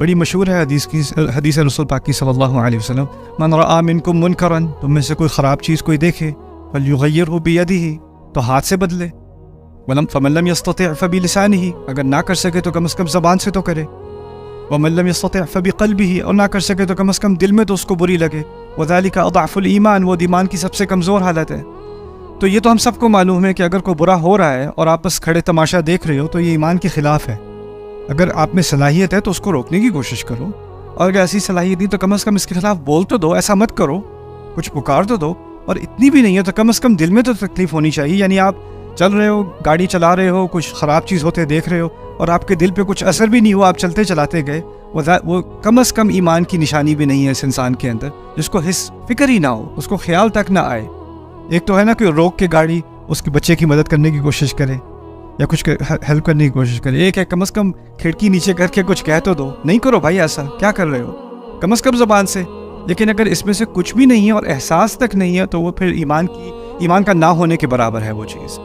بڑی مشہور ہے حدیث رسول پاک کی صلی اللہ علیہ وسلم، من رآ منکم منکرا، تم میں سے کوئی خراب چیز کوئی دیکھے، فلیغیرہ بیدہ، تو ہاتھ سے بدلے، فمن لم یستطع فبلسانہ، اگر نہ کر سکے تو کم از کم زبان سے تو کرے، ومن لم یستطع فبقلبہ، اور نہ کر سکے تو کم از کم دل میں تو اس کو بری لگے، وذالک اضعف الایمان، وہ ایمان کی سب سے کمزور حالت ہے۔ تو یہ تو ہم سب کو معلوم ہے کہ اگر کوئی برا ہو رہا ہے اور آپ بس کھڑے تماشا دیکھ رہے ہو تو یہ ایمان کے خلاف ہے۔ اگر آپ میں صلاحیت ہے تو اس کو روکنے کی کوشش کرو، اور اگر ایسی صلاحیت نہیں تو کم از کم اس کے خلاف بول تو دو، ایسا مت کرو، کچھ پکار تو دو، اور اتنی بھی نہیں ہے تو کم از کم دل میں تو تکلیف ہونی چاہیے۔ یعنی آپ چل رہے ہو، گاڑی چلا رہے ہو، کچھ خراب چیز ہوتے دیکھ رہے ہو اور آپ کے دل پہ کچھ اثر بھی نہیں ہوا، آپ چلتے چلاتے گئے، وہ کم از کم ایمان کی نشانی بھی نہیں ہے اس انسان کے اندر، جس کو حس فکر ہی نہ ہو، اس کو خیال تک نہ آئے۔ ایک تو ہے نا کہ روک کے گاڑی اس کے بچے کی مدد کرنے کی کوشش کرے یا کچھ ہیلپ کرنے کی کوشش کرے، ایک ہے کم از کم کھڑکی نیچے کر کے کچھ کہہ تو دو، نہیں کرو بھائی ایسا، کیا کر رہے ہو، کم از کم زبان سے۔ لیکن اگر اس میں سے کچھ بھی نہیں ہے اور احساس تک نہیں ہے تو وہ پھر ایمان کا نہ ہونے کے برابر ہے وہ چیز۔